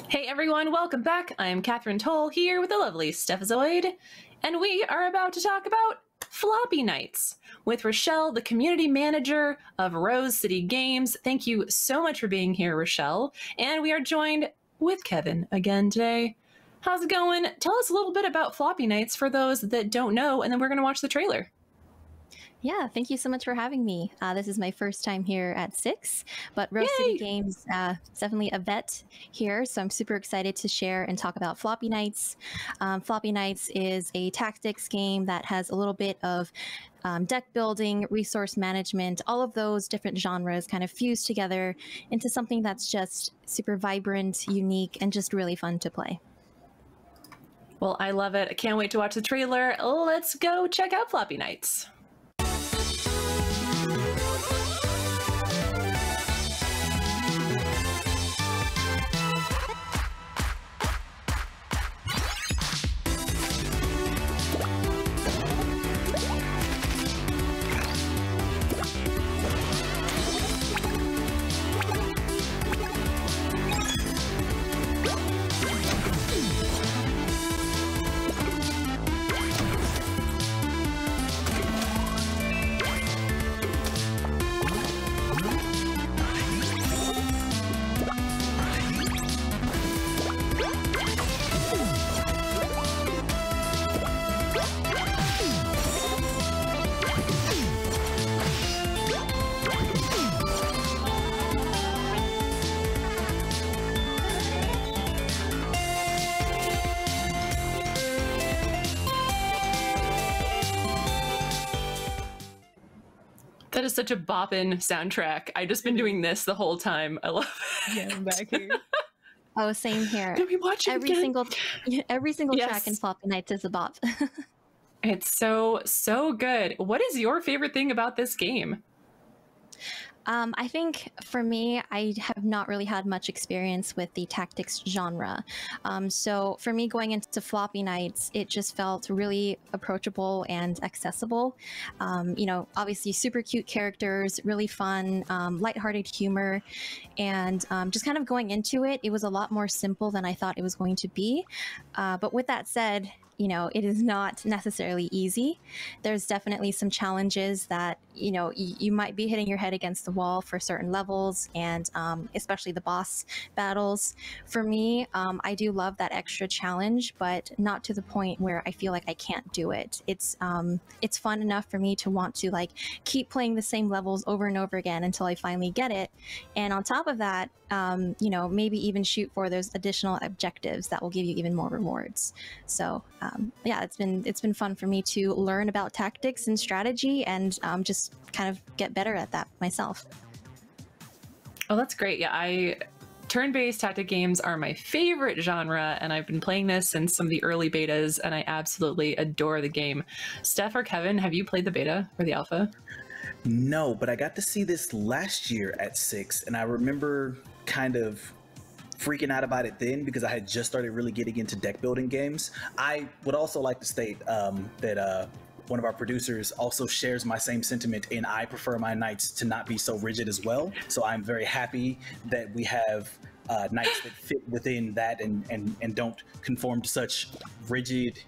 Hey everyone, welcome back. I am Catherine Toll here with the lovely Stephazoid, and we are about to talk about Floppy Knights with Rochelle, the community manager of Rose City Games. Thank you so much for being here, Rochelle. And we are joined with Kevin again today. How's it going? Tell us a little bit about Floppy Knights for those that don't know, and then we're going to watch the trailer. Yeah, thank you so much for having me. This is my first time here at 6, but Rose City Games is definitely a vet here, so I'm super excited to share and talk about Floppy Knights. Floppy Knights is a tactics game that has a little bit of deck building, resource management, all of those different genres kind of fused together into something that's just super vibrant, unique, and just really fun to play. Well, I love it. I can't wait to watch the trailer. Let's go check out Floppy Knights. That is such a boppin' soundtrack. I've just been doing this the whole time. I love it. Yeah, I'm back here. Oh, same here. Can we watch it every again? single Yes. track in Floppy Knights is a bop. It's so good. What is your favorite thing about this game? I think for me, I have not really had much experience with the tactics genre. So for me, going into Floppy Knights, it just felt really approachable and accessible. Obviously super cute characters, really fun, lighthearted humor, and just kind of going into it, it was a lot more simple than I thought it was going to be. But with that said, it is not necessarily easy. There's definitely some challenges that, you might be hitting your head against the wall for certain levels, and especially the boss battles. For me, I do love that extra challenge, but not to the point where I feel like I can't do it. It's fun enough for me to want to keep playing the same levels over and over again until I finally get it. And on top of that, maybe even shoot for those additional objectives that will give you even more rewards. So yeah, it's been fun for me to learn about tactics and strategy, and just kind of get better at that myself. Oh, that's great. Yeah, turn-based tactic games are my favorite genre, and I've been playing this since some of the early betas, and I absolutely adore the game. Steph or Kevin, have you played the beta or the alpha? No, but I got to see this last year at 6, and I remember kind of freaking out about it then because I had just started really getting into deck building games. I would also like to state that one of our producers also shares my same sentiment, and I prefer my knights to not be so rigid as well. So I'm very happy that we have knights that fit within that and don't conform to such rigid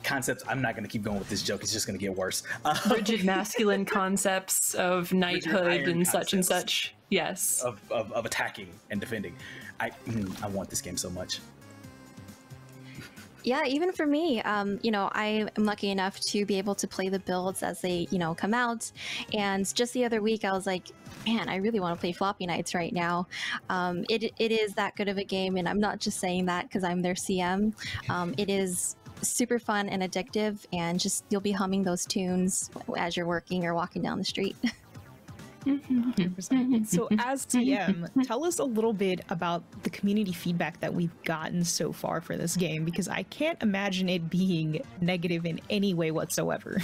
concepts. I'm not going to keep going with this joke. It's just going to get worse. Rigid masculine concepts of knighthood and such and such. Yes. Of attacking and defending. I want this game so much. Yeah, even for me, I am lucky enough to be able to play the builds as they, come out. And just the other week, I was like, man, I really want to play Floppy Knights right now. It is that good of a game, and I'm not just saying that because I'm their CM. It is super fun and addictive, and just you'll be humming those tunes as you're working or walking down the street. 100%. So as TM, tell us a little bit about the community feedback that we've gotten so far for this game, because I can't imagine it being negative in any way whatsoever.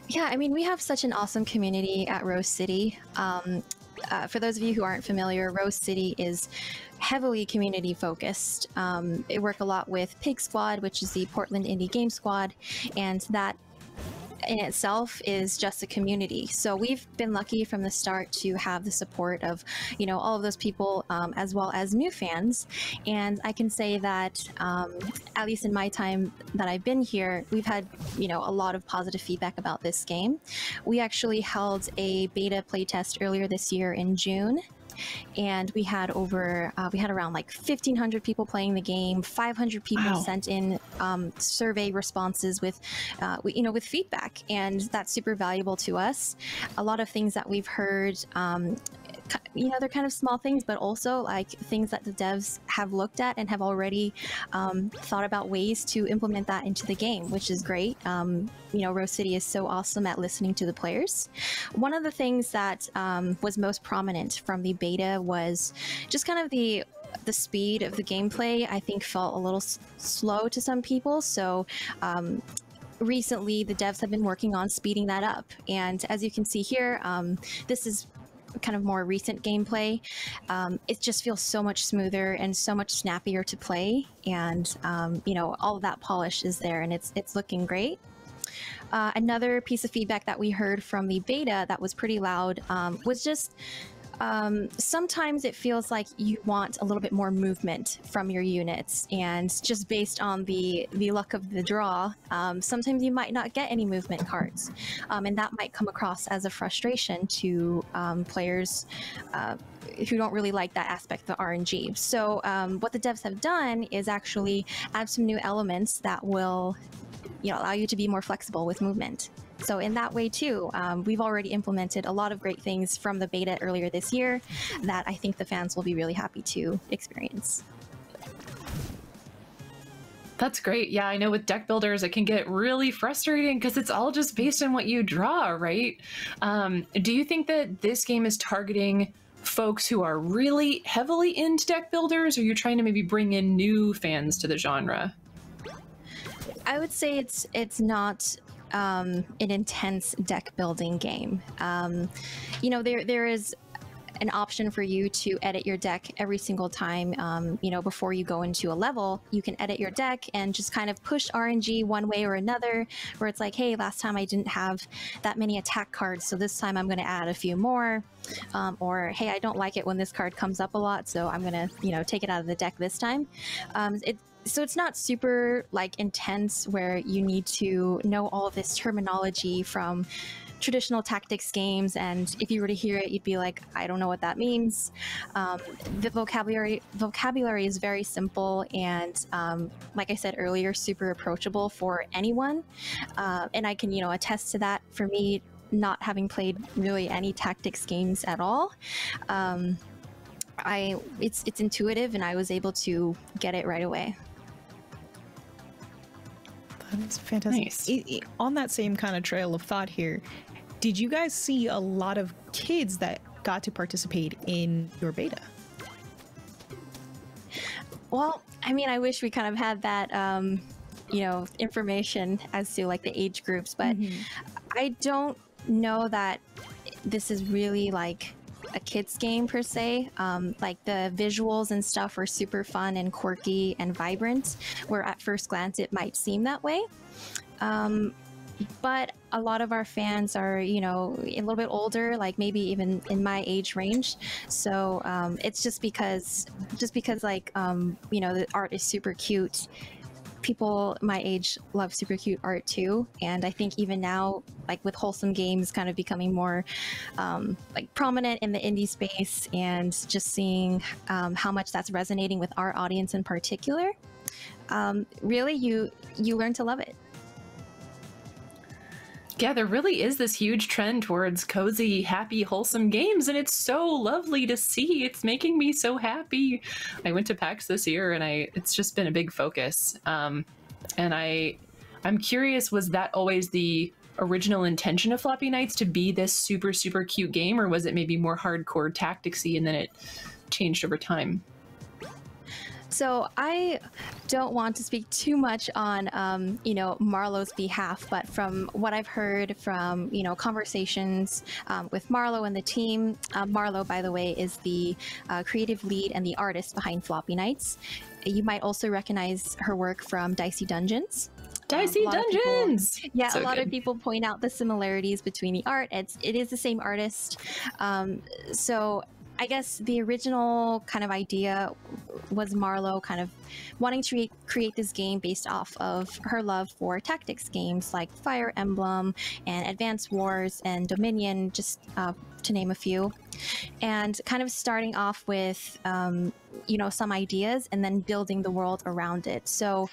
Yeah, I mean, we have such an awesome community at Rose City. For those of you who aren't familiar, Rose City is heavily community focused. It work a lot with Pig Squad, which is the Portland Indie Game Squad, and that in itself is just a community. So we've been lucky from the start to have the support of, you know, all of those people, as well as new fans. And I can say that, at least in my time that I've been here, we've had, you know, a lot of positive feedback about this game. We actually held a beta playtest earlier this year in June. And we had around like 1,500 people playing the game. 500 people sent in survey responses with with feedback, and that's super valuable to us. A lot of things that we've heard, they're kind of small things, but also like things that the devs have looked at and have already thought about ways to implement that into the game, which is great. Rose City is so awesome at listening to the players. One of the things that was most prominent from the beta was just kind of the speed of the gameplay. I think felt a little slow to some people, so recently the devs have been working on speeding that up, and as you can see here, this is kind of more recent gameplay. It just feels so much smoother and so much snappier to play, and all of that polish is there, and it's looking great. Another piece of feedback that we heard from the beta that was pretty loud was just sometimes it feels like you want a little bit more movement from your units, and just based on the luck of the draw, sometimes you might not get any movement cards, and that might come across as a frustration to players who don't really like that aspect of the RNG. So what the devs have done is actually add some new elements that will allow you to be more flexible with movement. So in that way too, we've already implemented a lot of great things from the beta earlier this year that I think the fans will be really happy to experience. That's great. Yeah, I know with deck builders, it can get really frustrating because it's all just based on what you draw, right? Do you think that this game is targeting folks who are really heavily into deck builders, or are you trying to maybe bring in new fans to the genre? I would say it's not an intense deck building game. There is an option for you to edit your deck every single time. Before you go into a level, you can edit your deck and just kind of push RNG one way or another, where it's like, hey, last time I didn't have that many attack cards, so this time I'm going to add a few more. Or, hey, I don't like it when this card comes up a lot, so I'm going to, take it out of the deck this time. So it's not super intense where you need to know all of this terminology from traditional tactics games, and if you were to hear it, you'd be like, I don't know what that means. The vocabulary is very simple and, like I said earlier, super approachable for anyone. And I can, attest to that. For me, not having played really any tactics games at all, it's intuitive, and I was able to get it right away. That's fantastic. Nice. On that same kind of trail of thought here, did you guys see a lot of kids that got to participate in your beta? Well, I mean, I wish we kind of had that, information as to the age groups, but I don't know that this is really a kid's game per se. The visuals and stuff are super fun and quirky and vibrant, where at first glance it might seem that way. But a lot of our fans are, a little bit older, maybe even in my age range. So it's just because the art is super cute. People my age love super cute art too, and I think even now, with wholesome games kind of becoming more prominent in the indie space, and just seeing how much that's resonating with our audience in particular, really you learn to love it. Yeah, there really is this huge trend towards cozy, happy, wholesome games, and it's so lovely to see. It's making me so happy. I went to PAX this year, and it's just been a big focus. And I'm curious, was that always the original intention of Floppy Knights, to be this super, super cute game, or was it maybe more hardcore tacticsy and then it changed over time? So I don't want to speak too much on, Marlo's behalf, but from what I've heard from, conversations with Marlo and the team, Marlo, by the way, is the creative lead and the artist behind Floppy Knights. You might also recognize her work from Dicey Dungeons. Dicey a lot of people- Dungeons! yeah, So a lot good. of people point out the similarities between the art. It is the same artist. So I guess the original kind of idea was Marlo kind of wanting to create this game based off of her love for tactics games like Fire Emblem and Advance Wars and Dominion, just to name a few. And kind of starting off with, you know, some ideas and then building the world around it. So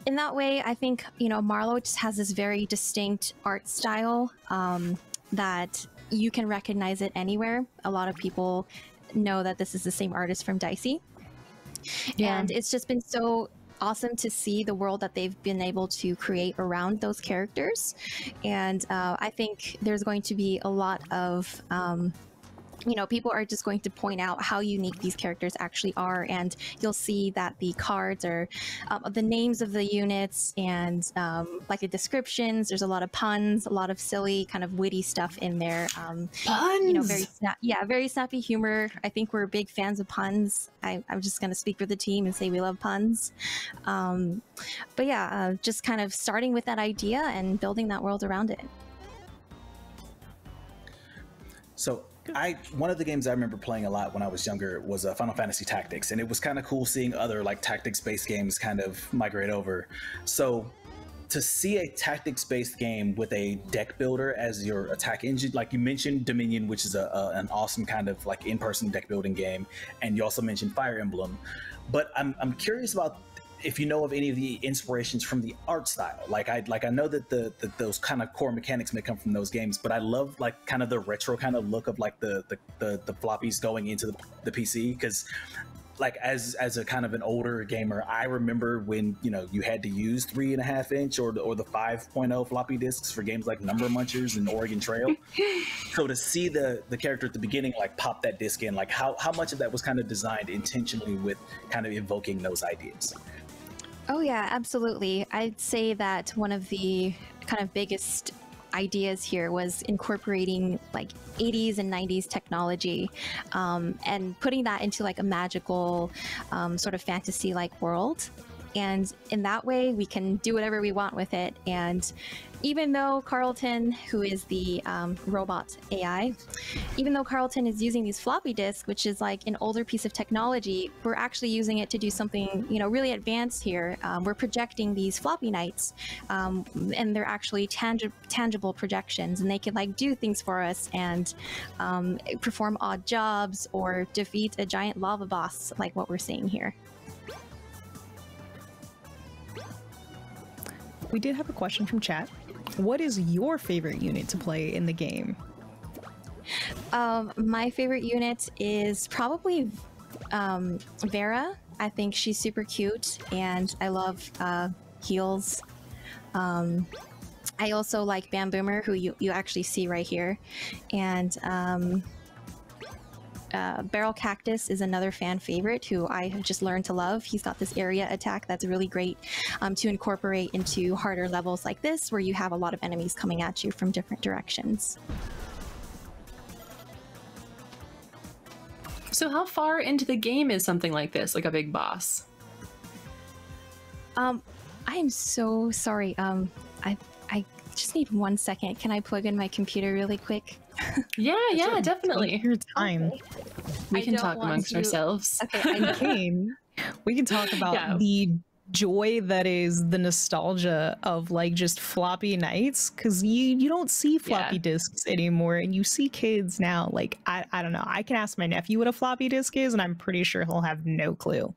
in that way, I think, you know, Marlo just has this very distinct art style that you can recognize it anywhere. A lot of people know that this is the same artist from Dicey. Yeah. And it's just been so awesome to see the world that they've been able to create around those characters. And I think there's going to be a lot of you know, people are just going to point out how unique these characters actually are, and you'll see that the cards are the names of the units and like the descriptions. There's a lot of puns, a lot of silly kind of witty stuff in there. Puns! You know, very snappy humor. I think we're big fans of puns. I'm just going to speak for the team and say we love puns. But yeah, just kind of starting with that idea and building that world around it. So one of the games I remember playing a lot when I was younger was Final Fantasy Tactics, and it was kind of cool seeing other like tactics-based games kind of migrate over. So to see a tactics-based game with a deck builder as your attack engine, like you mentioned Dominion, which is an awesome kind of like in-person deck building game, and you also mentioned Fire Emblem. But I'm curious about if you know of any of the inspirations from the art style. Like I know that those kind of core mechanics may come from those games, but I love like kind of the retro kind of look of like the floppies going into the PC, because like as a kind of an older gamer, I remember when, you know, you had to use 3.5 inch or the 5.0 floppy disks for games like Number Munchers and Oregon Trail. So to see the character at the beginning like pop that disc in, like how much of that was kind of designed intentionally with kind of evoking those ideas? Oh yeah, absolutely. I'd say that one of the kind of biggest ideas here was incorporating like 80s and 90s technology and putting that into like a magical sort of fantasy-like world. And in that way, we can do whatever we want with it. And even though Carlton, who is the robot AI, even though Carlton is using these floppy disks, which is like an older piece of technology, we're actually using it to do something, you know, really advanced here. We're projecting these Floppy Knights, and they're actually tangible projections, and they can like do things for us and perform odd jobs or defeat a giant lava boss, like what we're seeing here. We did have a question from chat. What is your favorite unit to play in the game? My favorite unit is probably Vera. I think she's super cute, and I love heals. I also like Bamboomer, who you actually see right here, and Barrel Cactus is another fan favorite who I have just learned to love. He's got this area attack that's really great to incorporate into harder levels like this, where you have a lot of enemies coming at you from different directions. So how far into the game is something like this, like a big boss? I am so sorry. I just need 1 second. Can I plug in my computer really quick? Yeah, definitely. Take your time. We can talk amongst ourselves. Okay, We can talk about the joy that is the nostalgia of like just floppy nights, because you don't see floppy disks anymore, and you see kids now. Like I don't know. I can ask my nephew what a floppy disk is, and I'm pretty sure he'll have no clue.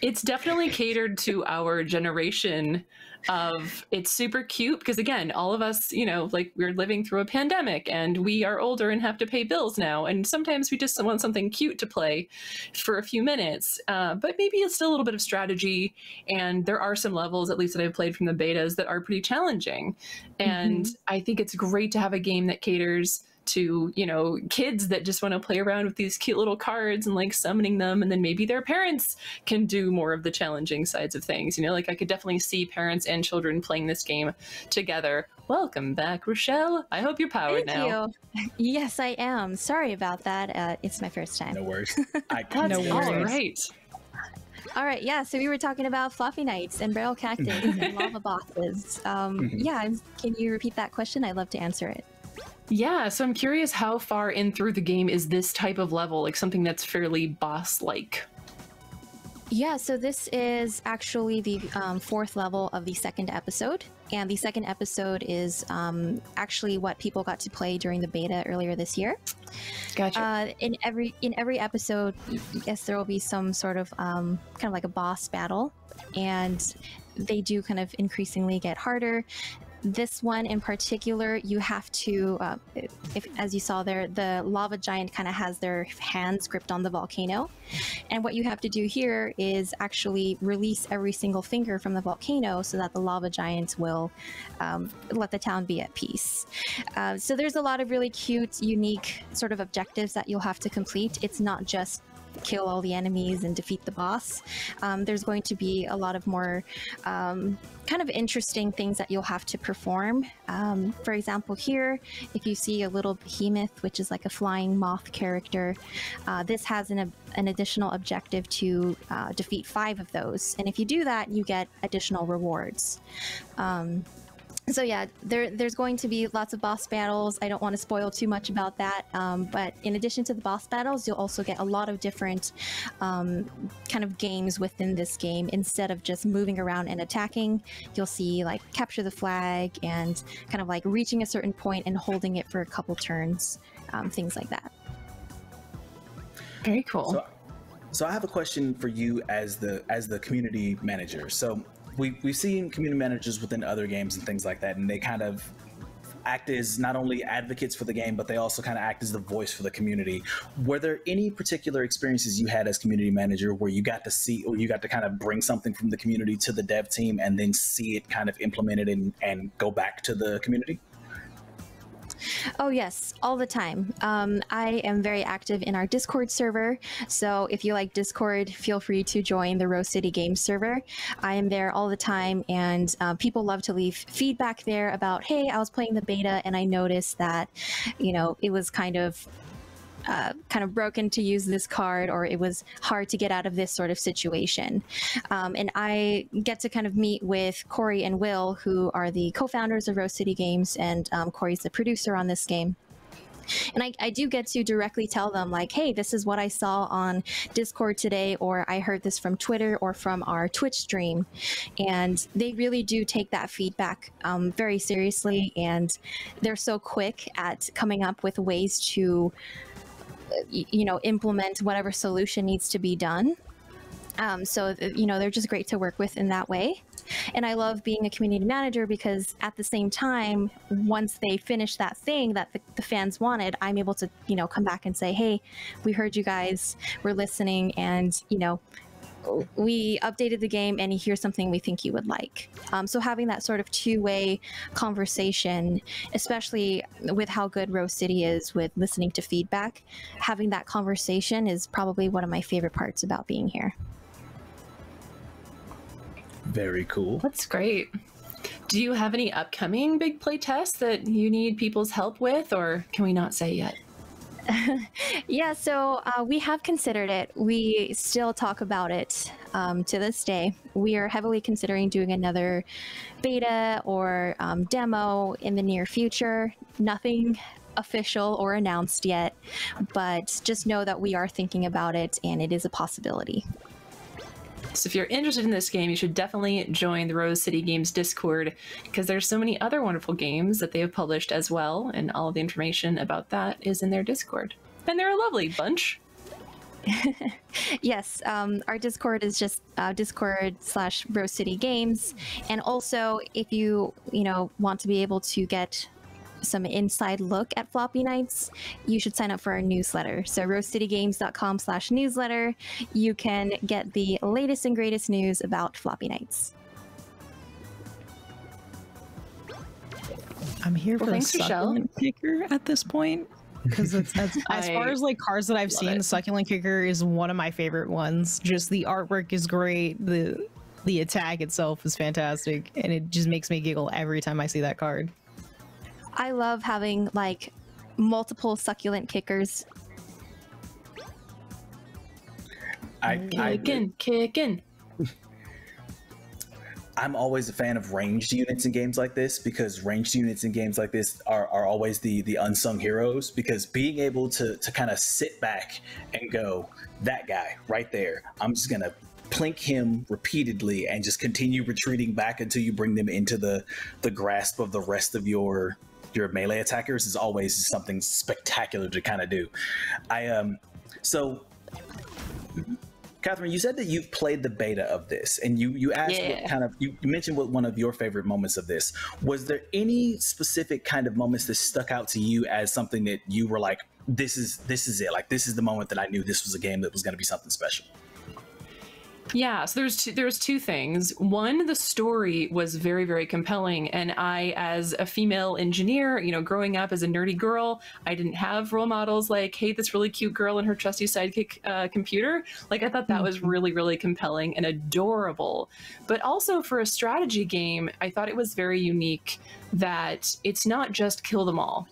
It's definitely catered to our generation of it's super cute because again, all of us, you know, like we're living through a pandemic and we are older and have to pay bills now. And sometimes we just want something cute to play for a few minutes. But maybe it's still a little bit of strategy. And there are some levels, at least that I've played from the betas, that are pretty challenging. And I think it's great to have a game that caters to, you know, kids that just want to play around with these cute little cards and like summoning them, and then maybe their parents can do more of the challenging sides of things. You know, like I could definitely see parents and children playing this game together. Welcome back, Rochelle. I hope you're powered now. Thank you. Yes, I am. Sorry about that. It's my first time. No worries. That's No all worries. right. All right, yeah. So we were talking about Floppy Knights and barrel cactus and lava bosses. Yeah, can you repeat that question? I'd love to answer it. Yeah, so I'm curious, how far in through the game is this type of level, like something that's fairly boss-like? Yeah, so this is actually the fourth level of the second episode, and the second episode is actually what people got to play during the beta earlier this year. Gotcha. In every episode, yes, there will be some sort of kind of like a boss battle, and they do kind of increasingly get harder. This one in particular, you have to, as you saw there, the lava giant kind of has their hands gripped on the volcano. And what you have to do here is actually release every single finger from the volcano so that the lava giants will let the town be at peace. So there's a lot of really cute, unique sort of objectives that you'll have to complete. It's not just kill all the enemies and defeat the boss. There's going to be a lot of more kind of interesting things that you'll have to perform. For example, here, if you see a little behemoth, which is like a flying moth character, this has an additional objective to defeat 5 of those. And if you do that, you get additional rewards. So yeah, there's going to be lots of boss battles. I don't want to spoil too much about that, but in addition to the boss battles, you'll also get a lot of different kind of games within this game. Instead of just moving around and attacking, you'll see like capture the flag and kind of like reaching a certain point and holding it for a couple turns, things like that. Very cool. So I have a question for you as the community manager. So we've seen community managers within other games and things like that, and they kind of act as not only advocates for the game, but they also kind of act as the voice for the community. Were there any particular experiences you had as community manager where you got to see, or you got to kind of bring something from the community to the dev team and then see it kind of implemented and go back to the community? Oh yes, all the time. I am very active in our Discord server, so if you like Discord, feel free to join the Rose City Games server. I am there all the time, and people love to leave feedback there about, hey, I was playing the beta and I noticed that, you know, it was kind of broken to use this card, or it was hard to get out of this sort of situation. And I get to kind of meet with Corey and Will, who are the co-founders of Rose City Games, and Corey's the producer on this game. And I do get to directly tell them, like, hey, this is what I saw on Discord today, or I heard this from Twitter or from our Twitch stream. And they really do take that feedback very seriously, and they're so quick at coming up with ways to implement whatever solution needs to be done. So they're just great to work with in that way. And I love being a community manager because at the same time, once they finish that thing that the fans wanted, I'm able to, come back and say, hey, we heard you guys, we're listening, and, we updated the game and here's something we think you would like. So having that sort of two-way conversation, especially with how good Rose City is with listening to feedback, having that conversation is probably one of my favorite parts about being here. Very cool. That's great. Do you have any upcoming big play tests that you need people's help with, or can we not say yet? Yeah, so we have considered it. We still talk about it to this day. We are heavily considering doing another beta or demo in the near future. Nothing official or announced yet, but just know that we are thinking about it and it is a possibility. So if you're interested in this game, you should definitely join the Rose City Games Discord, because there's so many other wonderful games that they have published as well, and all of the information about that is in their Discord. And they're a lovely bunch. Yes, our Discord is just Discord/Rose City Games. And also, if you want to be able to get some inside look at Floppy Knights, you should sign up for our newsletter. So rosecitygames.com/newsletter, you can get the latest and greatest news about Floppy Knights. I'm here for the succulent kicker at this point, because it's as far as like cards that I've seen, the succulent kicker is one of my favorite ones. Just the artwork is great, the attack itself is fantastic, and it just makes me giggle every time I see that card. I love having like multiple succulent kickers. Kicking. I'm always a fan of ranged units in games like this, because ranged units in games like this are always the unsung heroes, because being able to kind of sit back and go, that guy right there, I'm just going to plink him repeatedly and just continue retreating back until you bring them into the grasp of the rest of your melee attackers, is always something spectacular to kind of do. So Catherine, you said that you've played the beta of this, and you asked what kind of, you mentioned what one of your favorite moments of this. Was there any specific kind of moments that stuck out to you as something that you were like, this is it, like this is the moment that I knew this was a game that was going to be something special? Yeah, so there's two things. One, the story was very, very compelling, and I, as a female engineer, you know, growing up as a nerdy girl, I didn't have role models like, hey, this really cute girl and her trusty sidekick computer. Like, I thought that was really, really compelling and adorable. But also for a strategy game, I thought it was very unique that it's not just kill them all.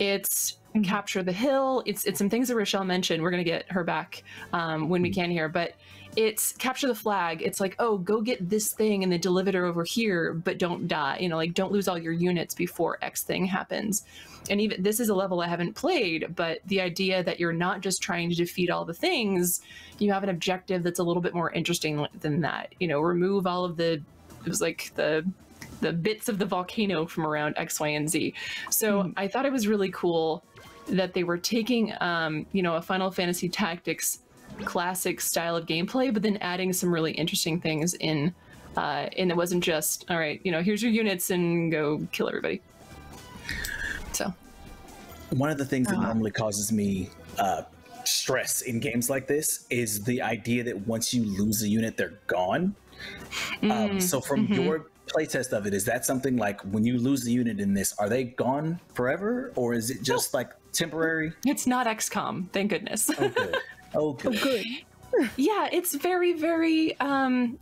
It's capture the hill. It's some things that Rochelle mentioned. We're going to get her back when we can here, but it's capture the flag. It's like, oh, go get this thing and then deliver it over here, but don't die. You know, like, don't lose all your units before X thing happens. And even this is a level I haven't played, but the idea that you're not just trying to defeat all the things, you have an objective that's a little bit more interesting than that. You know, remove all of it was like the bits of the volcano from around X, Y, and Z. So I thought it was really cool that they were taking, you know, a Final Fantasy Tactics classic style of gameplay, but then adding some really interesting things in, and it wasn't just, all right, you know, here's your units and go kill everybody. So one of the things that normally causes me stress in games like this is the idea that once you lose a unit, they're gone. So from your playtest of it, is that something like, when you lose the unit in this, are they gone forever, or is it just like temporary? It's not XCOM, thank goodness. Oh, good. Oh, good. Yeah, it's very, very,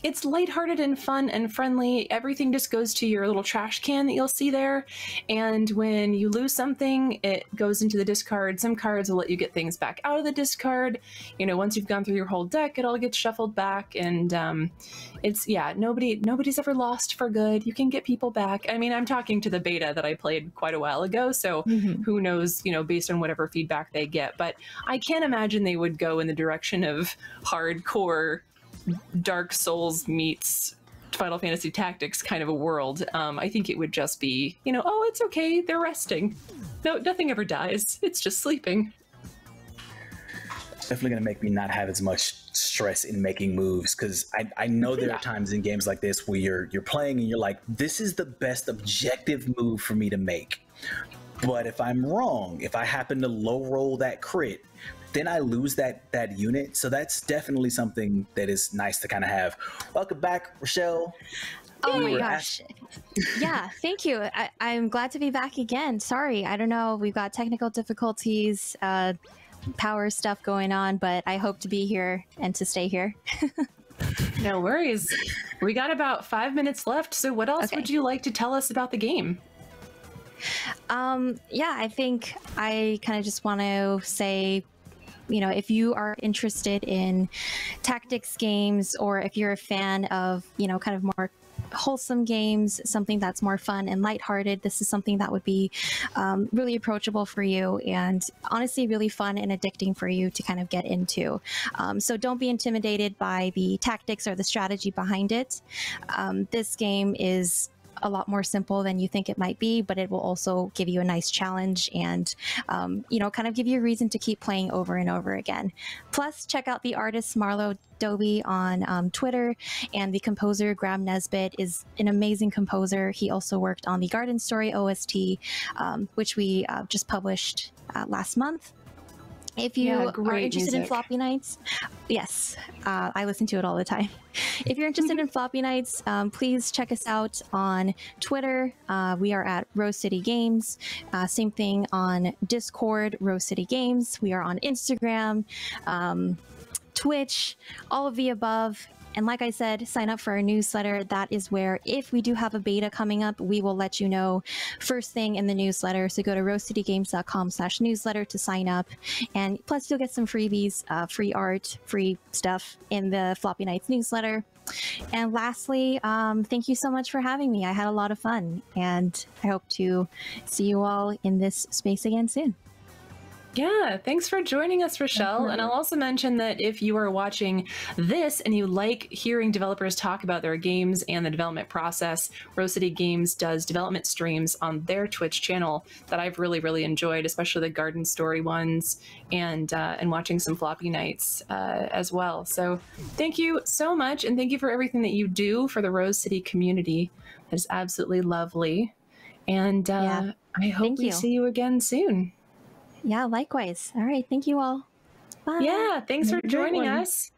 it's lighthearted and fun and friendly. Everything just goes to your little trash can that you'll see there. And when you lose something, it goes into the discard. Some cards will let you get things back out of the discard. You know, once you've gone through your whole deck, it all gets shuffled back. And it's, yeah, nobody's ever lost for good. You can get people back. I mean, I'm talking to the beta that I played quite a while ago, so who knows, you know, based on whatever feedback they get. But I can't imagine they would go in the direction of hardcore Dark Souls meets Final Fantasy Tactics kind of a world. I think it would just be, you know, oh, it's okay, they're resting. No, nothing ever dies. It's just sleeping. Definitely going to make me not have as much stress in making moves, because I know there are times in games like this where you're playing and you're like, this is the best objective move for me to make. But if I'm wrong, if I happen to low roll that crit, then I lose that unit. So that's definitely something that is nice to kind of have. Welcome back, Rochelle. Oh my gosh. Yeah, thank you. I'm glad to be back again. Sorry, I don't know. We've got technical difficulties, power stuff going on, but I hope to be here and to stay here. No worries. We got about 5 minutes left. So what else would you like to tell us about the game? Yeah, I think I kind of just want to say, you know, if you are interested in tactics games, or if you're a fan of, you know, kind of more wholesome games, something that's more fun and lighthearted, this is something that would be really approachable for you, and honestly really fun and addicting for you to kind of get into. So don't be intimidated by the tactics or the strategy behind it. This game is a lot more simple than you think it might be, but it will also give you a nice challenge and, you know, kind of give you a reason to keep playing over and over again. Plus, check out the artist Marlo Doby on Twitter, and the composer Graham Nesbitt is an amazing composer. He also worked on the Garden Story OST, which we just published last month. If you are interested in Floppy Knights, yes, I listen to it all the time. If you're interested in Floppy Knights, please check us out on Twitter. We are at Rose City Games. Same thing on Discord, Rose City Games. We are on Instagram, Twitch, all of the above. And like I said, sign up for our newsletter. That is where, if we do have a beta coming up, we will let you know first thing in the newsletter. So go to rosecitygames.com/newsletter to sign up. And plus you'll get some freebies, free art, free stuff in the Floppy Knights newsletter. And lastly, thank you so much for having me. I had a lot of fun, and I hope to see you all in this space again soon. Yeah, thanks for joining us, Rochelle. And I'll also mention that if you are watching this and you like hearing developers talk about their games and the development process, Rose City Games does development streams on their Twitch channel that I've really enjoyed, especially the Garden Story ones, and watching some Floppy Knights as well. So thank you so much, and thank you for everything that you do for the Rose City community. That is absolutely lovely. And I hope we see you again soon. Yeah, likewise. All right. Thank you all. Bye. Yeah, thanks for joining us.